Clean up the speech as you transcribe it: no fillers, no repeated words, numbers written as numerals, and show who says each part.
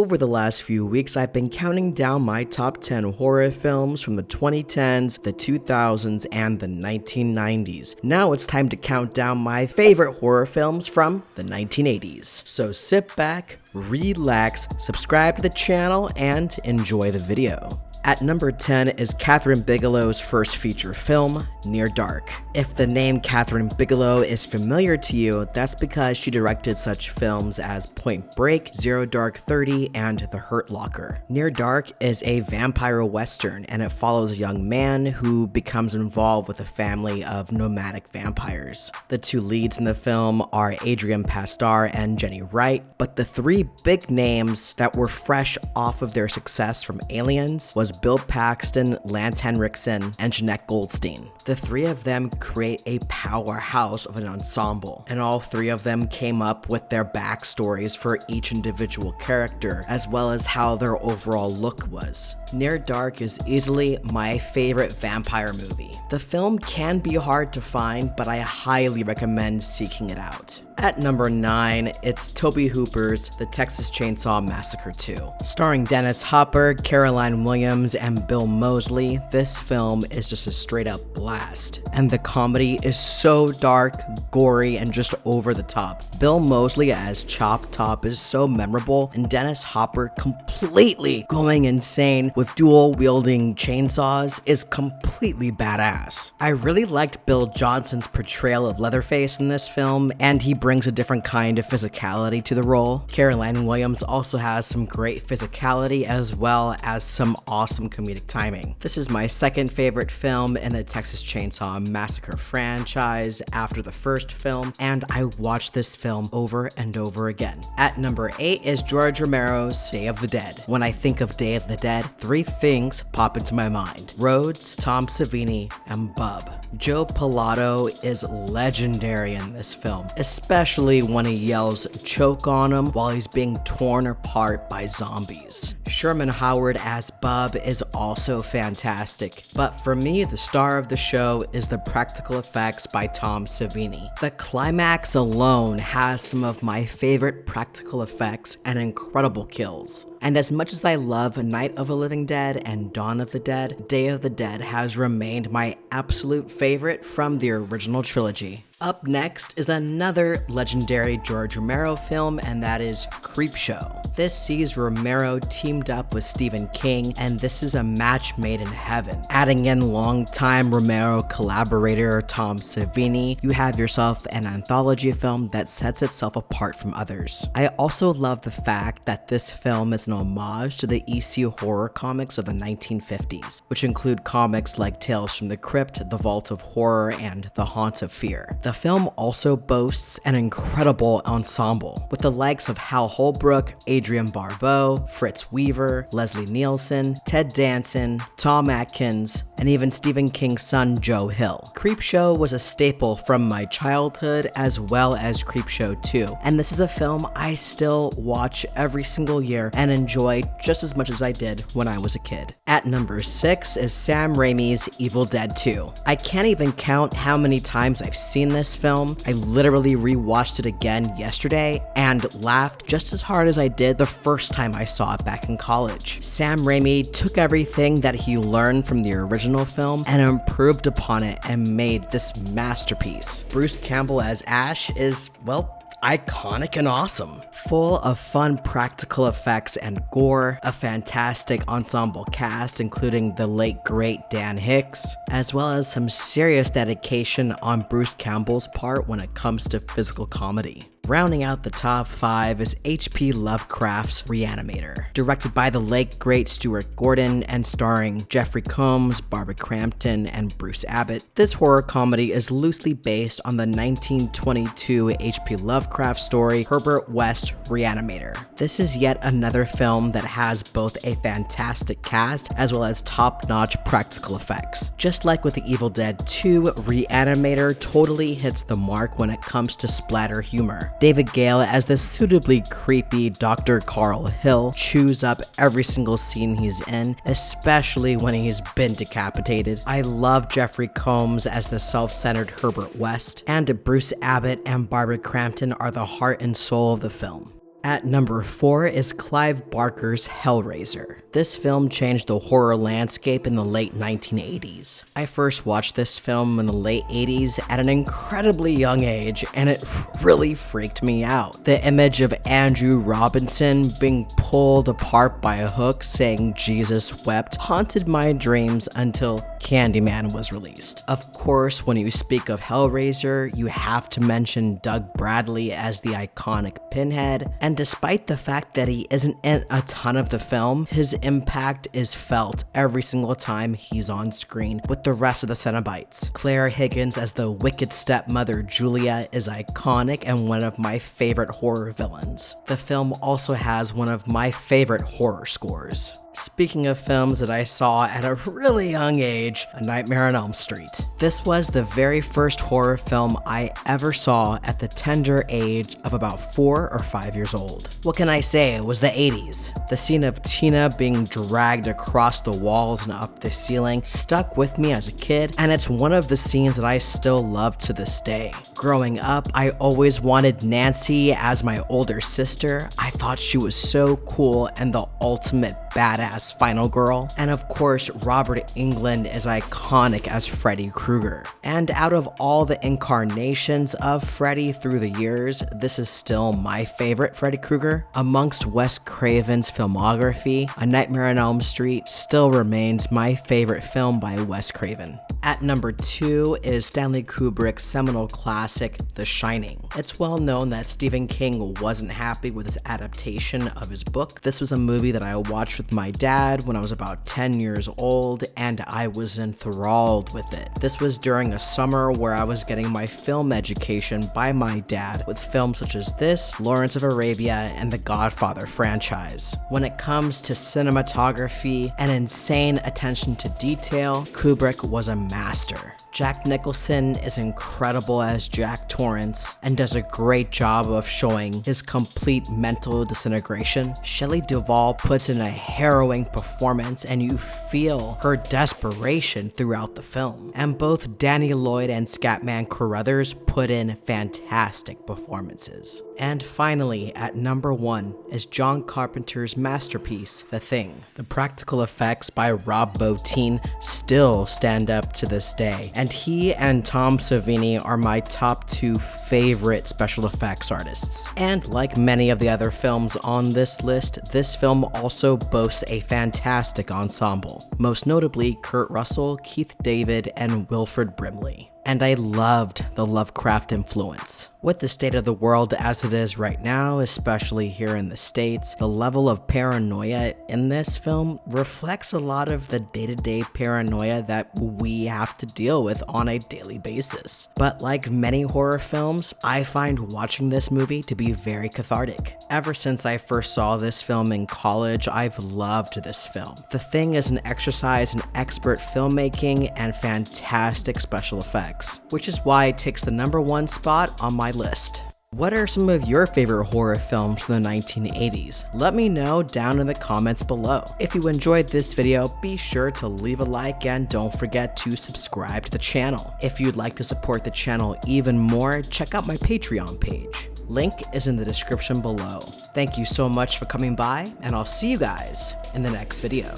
Speaker 1: Over the last few weeks, I've been counting down my top 10 horror films from the 2010s, the 2000s, and the 1990s. Now it's time to count down my favorite horror films from the 1980s. So sit back, relax, subscribe to the channel, and enjoy the video. At number 10 is Kathryn Bigelow's first feature film, Near Dark. If the name Kathryn Bigelow is familiar to you, that's because she directed such films as Point Break, Zero Dark 30, and The Hurt Locker. Near Dark is a vampire western, and it follows a young man who becomes involved with a family of nomadic vampires. The two leads in the film are Adrian Pasdar and Jenny Wright, but the three big names that were fresh off of their success from Aliens was Bill Paxton, Lance Henriksen, and Jeanette Goldstein. The three of them create a powerhouse of an ensemble, and all three of them came up with their backstories for each individual character, as well as how their overall look was. Near Dark is easily my favorite vampire movie. The film can be hard to find, but I highly recommend seeking it out. At number 9, it's Tobe Hooper's The Texas Chainsaw Massacre 2. Starring Dennis Hopper, Caroline Williams, and Bill Moseley, this film is just a straight up blast. And the comedy is so dark, gory, and just over the top. Bill Moseley as Chop Top is so memorable, and Dennis Hopper completely going insane with dual-wielding chainsaws is completely badass. I really liked Bill Johnson's portrayal of Leatherface in this film, and he brings a different kind of physicality to the role. Caroline Williams also has some great physicality as well as some awesome comedic timing. This is my second favorite film in the Texas Chainsaw Massacre franchise after the first film, and I watched this film over and over again. At number 8 is George Romero's Day of the Dead. When I think of Day of the Dead, three things pop into my mind: Rhodes, Tom Savini, and Bub. Joe Pilato is legendary in this film, especially when he yells choke on him while he's being torn apart by zombies. Sherman Howard as Bub is also fantastic, but for me, the star of the show is the practical effects by Tom Savini. The climax alone has some of my favorite practical effects and incredible kills. And as much as I love Night of the Living Dead and Dawn of the Dead, Day of the Dead has remained my absolute favorite from the original trilogy. Up next is another legendary George Romero film, and that is Creepshow. This sees Romero teamed up with Stephen King, and this is a match made in heaven. Adding in longtime Romero collaborator Tom Savini, you have yourself an anthology film that sets itself apart from others. I also love the fact that this film is an homage to the EC horror comics of the 1950s, which include comics like Tales from the Crypt, The Vault of Horror, and The Haunt of Fear. The film also boasts an incredible ensemble, with the likes of Hal Holbrook, Adrienne Barbeau, Fritz Weaver, Leslie Nielsen, Ted Danson, Tom Atkins, and even Stephen King's son Joe Hill. Creepshow was a staple from my childhood, as well as Creepshow 2, and this is a film I still watch every single year and enjoy just as much as I did when I was a kid. At number 6 is Sam Raimi's Evil Dead 2. I can't even count how many times I've seen this film. I literally rewatched it again yesterday and laughed just as hard as I did the first time I saw it back in college. Sam Raimi took everything that he learned from the original film and improved upon it and made this masterpiece. Bruce Campbell as Ash is, well, iconic and awesome. Full of fun practical effects and gore, a fantastic ensemble cast including the late great Dan Hicks, as well as some serious dedication on Bruce Campbell's part when it comes to physical comedy. Rounding out the top 5 is H.P. Lovecraft's Reanimator. Directed by the late great Stuart Gordon and starring Jeffrey Combs, Barbara Crampton, and Bruce Abbott, this horror comedy is loosely based on the 1922 H.P. Lovecraft story Herbert West Reanimator. This is yet another film that has both a fantastic cast as well as top-notch practical effects. Just like with The Evil Dead 2, Reanimator totally hits the mark when it comes to splatter humor. David Gale as the suitably creepy Dr. Carl Hill chews up every single scene he's in, especially when he's been decapitated. I love Jeffrey Combs as the self-centered Herbert West, and Bruce Abbott and Barbara Crampton are the heart and soul of the film. At number 4 is Clive Barker's Hellraiser. This film changed the horror landscape in the late 1980s. I first watched this film in the late 80s at an incredibly young age, and it really freaked me out. The image of Andrew Robinson being pulled apart by a hook saying Jesus wept haunted my dreams until Candyman was released. Of course, when you speak of Hellraiser, you have to mention Doug Bradley as the iconic Pinhead, and despite the fact that he isn't in a ton of the film, his impact is felt every single time he's on screen with the rest of the Cenobites. Claire Higgins as the wicked stepmother Julia is iconic and one of my favorite horror villains. The film also has one of my favorite horror scores. Speaking of films that I saw at a really young age, A Nightmare on Elm Street. This was the very first horror film I ever saw at the tender age of about 4 or 5 years old. What can I say, it was the 80s. The scene of Tina being dragged across the walls and up the ceiling stuck with me as a kid, and it's one of the scenes that I still love to this day. Growing up, I always wanted Nancy as my older sister. I thought she was so cool and the ultimate badass final girl. And of course, Robert Englund is iconic as Freddy Krueger. And out of all the incarnations of Freddy through the years, this is still my favorite Freddy Krueger. Amongst Wes Craven's filmography, A Nightmare on Elm Street still remains my favorite film by Wes Craven. At number 2 is Stanley Kubrick's seminal classic, The Shining. It's well known that Stephen King wasn't happy with his adaptation of his book. This was a movie that I watched with my dad when I was about 10 years old, and I was enthralled with it. This was during a summer where I was getting my film education by my dad with films such as this, Lawrence of Arabia, and the Godfather franchise. When it comes to cinematography and insane attention to detail, Kubrick was a master. Jack Nicholson is incredible as Jack Torrance and does a great job of showing his complete mental disintegration. Shelley Duvall puts in a harrowing performance and you feel her desperation throughout the film. And both Danny Lloyd and Scatman Carruthers put in fantastic performances. And finally, at number 1 is John Carpenter's masterpiece, The Thing. The practical effects by Rob Bottin still stand up to this day, and he and Tom Savini are my top 2 favorite special effects artists. And like many of the other films on this list, this film also boasts a fantastic ensemble, most notably Kurt Russell, Keith David, and Wilford Brimley. And I loved the Lovecraft influence. With the state of the world as it is right now, especially here in the States, the level of paranoia in this film reflects a lot of the day-to-day paranoia that we have to deal with on a daily basis. But like many horror films, I find watching this movie to be very cathartic. Ever since I first saw this film in college, I've loved this film. The Thing is an exercise in expert filmmaking and fantastic special effects, which is why it takes the number 1 spot on my list. What are some of your favorite horror films from the 1980s? Let me know down in the comments below. If you enjoyed this video, be sure to leave a like and don't forget to subscribe to the channel. If you'd like to support the channel even more, check out my Patreon page. Link is in the description below. Thank you so much for coming by, and I'll see you guys in the next video.